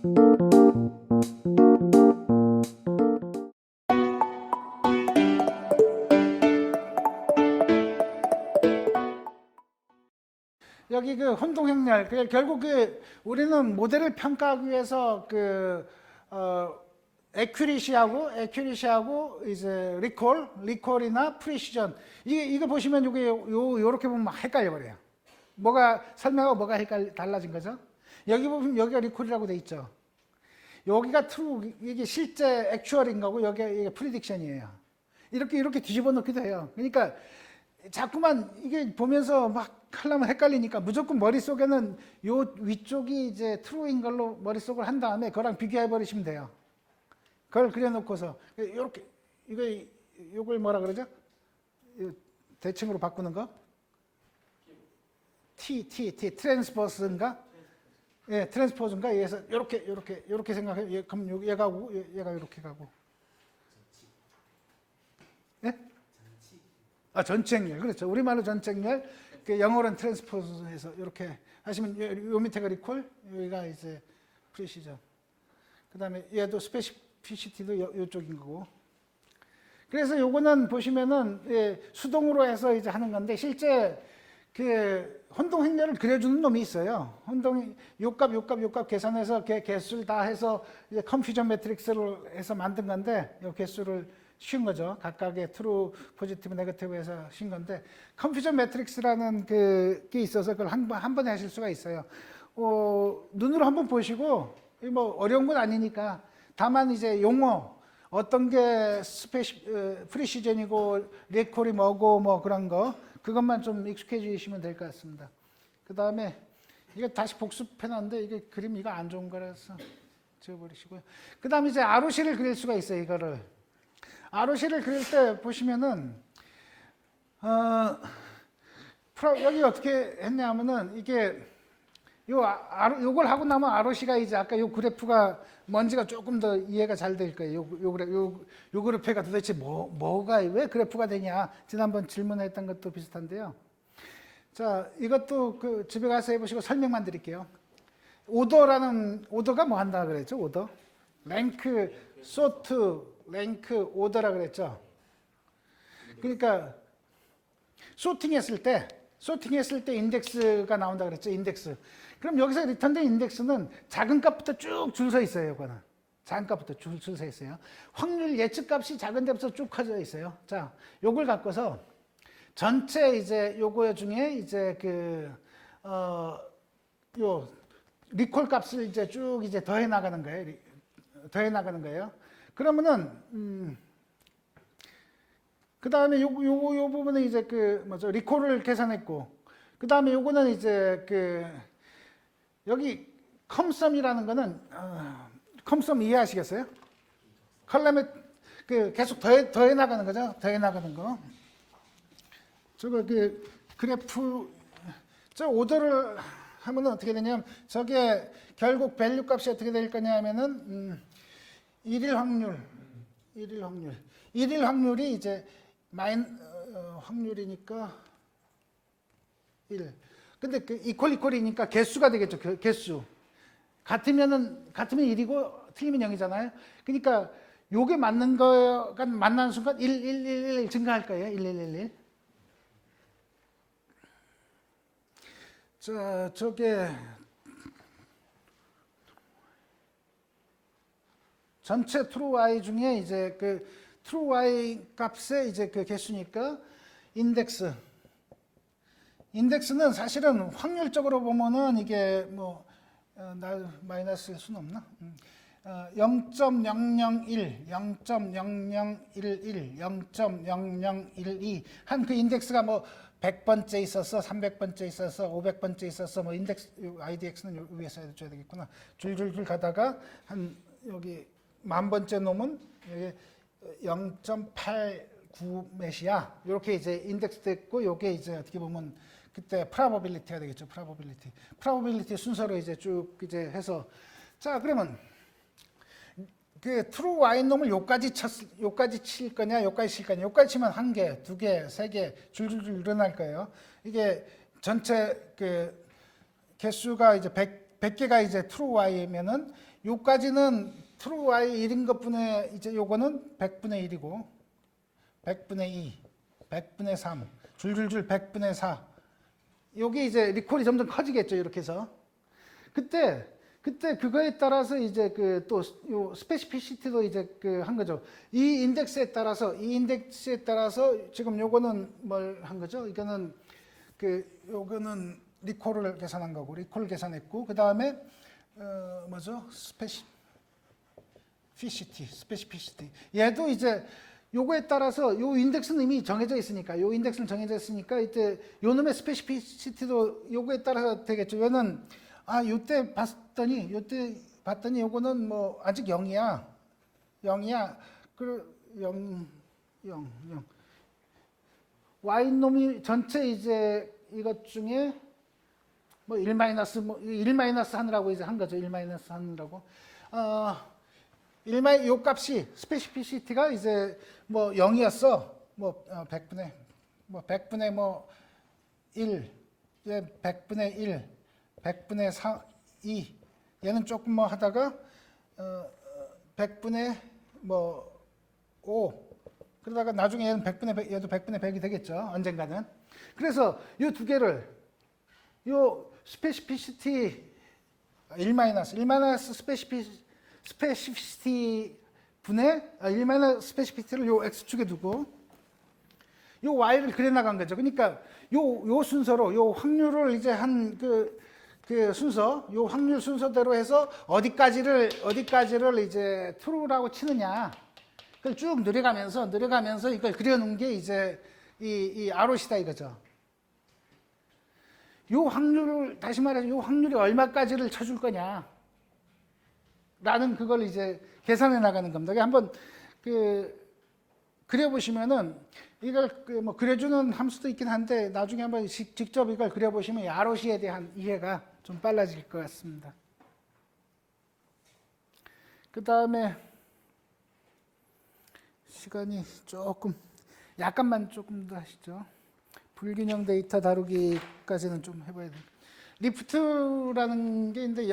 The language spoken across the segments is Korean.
여기 그 혼동행렬, 결국 우리는 모델을 평가하기 위해서 에큐리시하고 이제 리콜이나 프리시전, 이거 보시면 요렇게 보면 헷갈려 버려요. 뭐가 설명하고 뭐가 달라진 거죠? 여기 보면 여기가 리콜이라고 돼 있죠. 여기가 트루, 이게 실제 액추얼인 거고 이게 프리딕션이에요. 이렇게 뒤집어 놓기도 해요. 그러니까 자꾸만 이게 보면서 막 하려면 헷갈리니까 무조건 머릿속에는 요 위쪽이 이제 트루인 걸로 머릿속을 한 다음에 그거랑 비교해 버리시면 돼요. 그걸 그려놓고서 이렇게 요걸 뭐라 그러죠? 대칭으로 바꾸는 거? 트랜스포즈인가? 예, 트랜스포즈인가? 그래서 이렇게 생각해. 그럼 얘가 오고 얘가 이렇게 가고. 예? 아, 전체행렬. 그렇죠. 우리말로 전체행렬. 영어로는 트랜스포즈해서 이렇게 하시면 요 밑에가 리콜, 여기가 이제 프리시전. 그다음에 얘도 스페시피시티도 이쪽인 거고. 그래서 요거는 보시면은 수동으로 해서 이제 하는 건데 실제 혼동 행렬을 그려주는 놈이 있어요. 요값 계산해서 개수를 다 해서 이제 컨퓨전 매트릭스를 해서 만든 건데 요 개수를 쉰 거죠. 각각의 트루, 포지티브, 네거티브에서 쉰 건데 컨퓨전 매트릭스라는 게 있어서 그걸 한 번에 하실 수가 있어요. 눈으로 한번 보시고 뭐 어려운 건 아니니까 다만 이제 용어 어떤 게 프리시전이고 리콜이 뭐고 뭐 그런 거 그것만 좀 익숙해지시면 될 것 같습니다. 그 다음에 이거 다시 복습해놨는데 이게 그림 이거 안 좋은 거라서 지워버리시고요. 그 다음에 이제 ROC를 그릴 수가 있어요. 이거를 ROC를 그릴 때 보시면은 여기 어떻게 했냐면은 이게 요걸 하고 나면 ROC가 이제 아까 요 그래프가 뭔지가 조금 더 이해가 잘 될 거예요. 요 그래프가 도대체 뭐가 왜 그래프가 되냐 지난번 질문했던 것도 비슷한데요. 자, 이것도 집에 가서 해보시고 설명만 드릴게요. 오더가 뭐 한다 그랬죠? 오더, 랭크, 소트, 랭크, 오더라 그랬죠. 그러니까 소팅했을 때 인덱스가 나온다 그랬죠. 인덱스. 그럼 여기서 리턴된 인덱스는 작은 값부터 쭉 줄 서 있어요. 이거는 작은 값부터 줄 서 있어요. 확률 예측 값이 작은 데부터 쭉 커져 있어요. 자, 요걸 갖고서 전체 이제 요거 중에 이제 요 리콜 값을 이제 쭉 이제 더해 나가는 거예요. 그러면은 그 다음에 요 부분은 이제 리콜을 계산했고, 그 다음에 요거는 이제 여기 컴썸이라는 거는 컴썸 이해하시겠어요? 컬럼에 계속 더해 나가는 거죠. 더해 나가는 거. 저거 그래프 저 오더를 하면은 어떻게 되냐면 저게 결국 밸류 값이 어떻게 될 거냐 하면은 일일 확률이 이제 확률이니까 1. 근데 이퀄이니까 개수가 되겠죠. 개수. 같으면 1이고 틀리면 0이잖아요. 그러니까 요게 맞는 거가 만나는 순간 1 증가할 거예요. 1. 자, 저게 전체 true y 중에 이제 true y 값의 이제 개수니까 인덱스는 사실은 확률적으로 보면은 이게 마이너스일 수는 없나? 0.001, 0.0011, 0.0012 한 그 인덱스가 100번째 있었어, 300번째 있었어, 500번째 있었어, 인덱스 IDX는 위에서 해줘야 되겠구나. 줄줄줄 가다가 한 여기 10,000번째 놈은 0.89 몇이야. 이렇게 이제 인덱스 됐고, 요게 이제 어떻게 보면 그때 프로바빌리티가 되겠죠. 프로바빌리티 순서로 이제 쭉 이제 해서, 자, 그러면 트루 y 놈을 요까지 칠 거냐, 요까지 칠 거냐. 요까지 치면 1개, 2개, 3개 줄줄줄 일어날 거예요. 이게 전체 개수가 이제 100개가 이제 true y면은 요까지는 true y 1인 것분에 이제 요거는 100분의 1이고 100분의 2, 100분의 3, 줄줄줄 100분의 4. 요게 이제 리콜이 점점 커지겠죠. 이렇게 해서. 그때 그거에 따라서 이제 그 또 요 스페시피시티도 이제 그 한 거죠. 이 인덱스에 따라서 지금 요거는 뭘 한 거죠? 이거는 요거는 리콜을 계산한 거고 리콜 계산했고 그다음에 뭐죠? 스페시피시티. 얘도 이제 요거에 따라서 요 인덱스는 이미 정해져 있으니까 이때 요 놈의 스페시피시티도 요거에 따라서 되겠죠. 얘는 요때 봤더니 요거는 뭐 아직 0이야. 그 0. y 놈이 전체 이제 이것 중에 뭐 1 마이너스 하느라고 이제 한 거죠. 1 마이너스 하느라고. 요 값이 스페시피시티가 이제 뭐 0이었어. 뭐 100분의 뭐 1, 이제 100분의 1, 100분의 2. 얘는 조금 뭐 하다가 100분의 뭐 5. 그러다가 나중에 얘는 100분의 100, 얘도 100분의 100이 되겠죠. 언젠가는. 그래서 이 두 개를 요 스페시피시티 1 마이너스 스페시피시티 분의 1 마이너스 스페시피시티를 요 x축에 두고 요 y를 그려 나간 거죠. 그러니까 요 순서로 요 확률을 이제 한 그 순서, 요 확률 순서대로 해서 어디까지를 이제 true라고 치느냐. 그걸 쭉 늘려가면서 이걸 그려놓은 게 이제 이 ROC다 이거죠. 요 확률을 다시 말해서 요 확률이 얼마까지를 쳐줄 거냐. 라는 그걸 이제 계산해 나가는 겁니다. 한번 그려보시면은 이걸 뭐 그려주는 함수도 있긴 한데 나중에 한번 직접 이걸 그려보시면 ROC에 대한 이해가 좀 빨라질 것 같습니다. 그 다음에 시간이 조금 더 하시죠. 불균형 데이터 다루기까지는 좀 해봐야 돼요. 리프트라는 게 있는데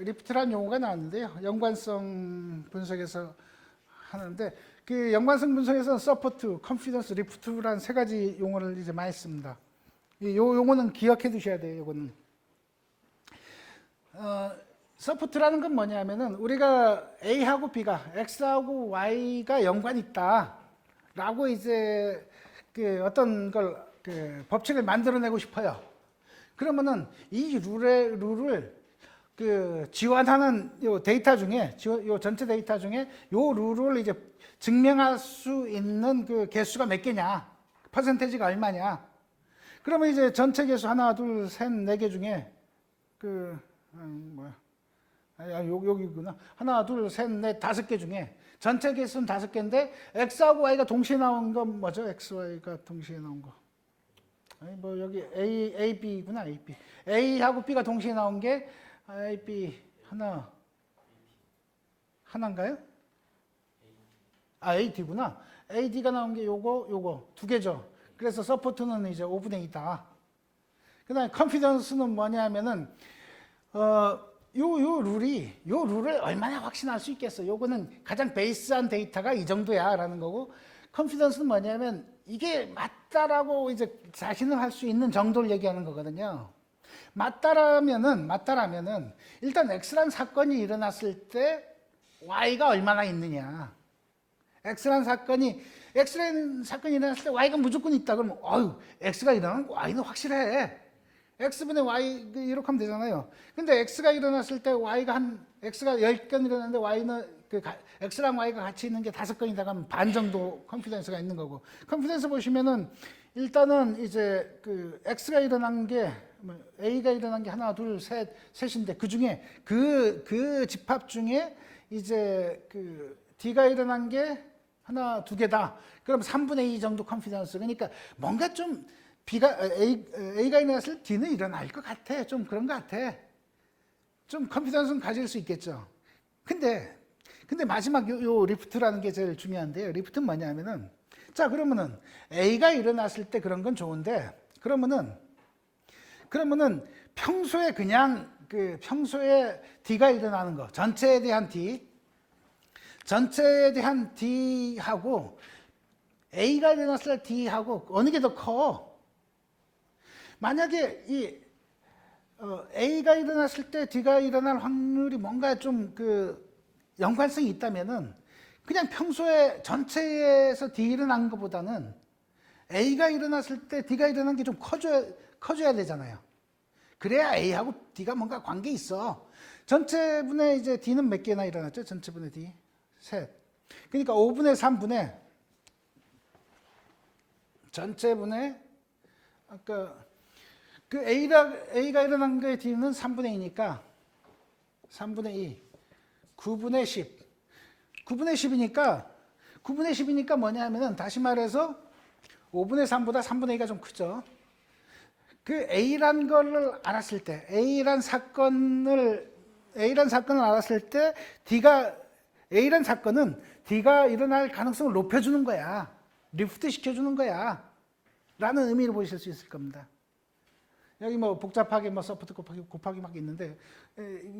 리프트라는 용어가 나왔는데요. 연관성 분석에서 하는데 그 연관성 분석에서는 서포트, 컨피던스, 리프트라는 세 가지 용어를 이제 많이 씁니다. 이 용어는 기억해 두셔야 돼요. 요거는 서포트라는 건 뭐냐면은 우리가 A하고 B가 X하고 Y가 연관이 있다라고 이제 어떤 걸 법칙을 만들어내고 싶어요. 그러면은 이 룰을 지원하는 요 데이터 중에 요 전체 데이터 중에 요 룰을 이제 증명할 수 있는 그 개수가 몇 개냐, 퍼센테이지가 얼마냐. 그러면 이제 전체 개수 하나, 둘, 셋, 네 개 중에 여기구나. 하나, 둘, 셋, 넷, 5개 중에 전체 개수는 5개인데 X하고 Y가 동시에 나온 건 뭐죠? X, Y가 동시에 나온 거. 뭐 여기 A, B구나. A, B. A하고 B가 동시에 나온 게 A, B 하나인가요? AD구나. AD가 나온 게 요거 두 개죠. 그래서 서포트는 이제 5분의 2다. 그다음에 컨피던스는 뭐냐면은 요 룰을 얼마나 확신할 수 있겠어. 요거는 가장 베이스한 데이터가 이 정도야라는 거고, 컨피던스는 뭐냐면 이게 맞다라고 이제 자신을 할 수 있는 정도를 얘기하는 거거든요. 맞다라면은 일단 X라는 사건이 일어났을 때 Y가 얼마나 있느냐. X라는 사건이 일어났을 때 Y가 무조건 있다. 그러면 X가 일어나면 Y는 확실해. X분의 Y 이렇게 하면 되잖아요. 근데 X가 일어났을 때 X가 10건 일어났는데 Y는 X랑 Y가 같이 있는 게 5건이다 하면 반 정도 컨피던스가 있는 거고. 컨피던스 보시면은 일단은 이제 X가 일어난 게 A가 일어난 게 하나, 둘, 셋인데 그 중에 그 집합 중에 이제 D가 일어난 게 하나, 두 개다. 그럼 3분의 2 정도 컨피던스. 그러니까 뭔가 좀 A가 일어났을 때 D는 일어날 것 같아. 좀 그런 것 같아. 좀 컨피던스는 가질 수 있겠죠. 근데 마지막 요 리프트라는 게 제일 중요한데요. 리프트는 뭐냐면은, 자, 그러면은 A가 일어났을 때 그런 건 좋은데, 그러면은 평소에 그냥 그 평소에 D가 일어나는 거, 전체에 대한 D, 전체에 대한 D하고 A가 일어났을 때 D하고 어느 게 더 커? 만약에 이 A가 일어났을 때 D가 일어날 확률이 뭔가 좀 그 연관성이 있다면은 그냥 평소에 전체에서 D 일어난 것보다는 A가 일어났을 때 D가 일어난 게 좀 커져야 되잖아요. 그래야 A하고 D가 뭔가 관계 있어. 전체분의 이제 D는 몇 개나 일어났죠? 전체분의 D 셋. 그러니까 5분의 3분의 전체분의 아까 그 A가 일어난 거의 D는 3분의 2니까 3분의 2, 9분의 10. 9분의 10이니까 뭐냐 하면은 다시 말해서 5분의 3보다 3분의 2가 좀 크죠. 그 A란 거를 알았을 때, A란 사건을 알았을 때 A란 사건은 D가 일어날 가능성을 높여주는 거야. 리프트 시켜주는 거야. 라는 의미로 보실 수 있을 겁니다. 여기 뭐 복잡하게 뭐 서포트 곱하기 막 있는데,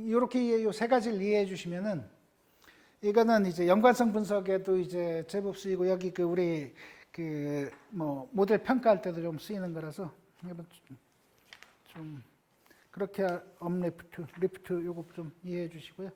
이렇게 이 세 가지를 이해해 주시면은, 이거는 이제 연관성 분석에도 이제 제법 쓰이고, 여기 그 우리 그 뭐 모델 평가할 때도 좀 쓰이는 거라서, 좀 그렇게 리프트 요거 좀 이해해 주시고요.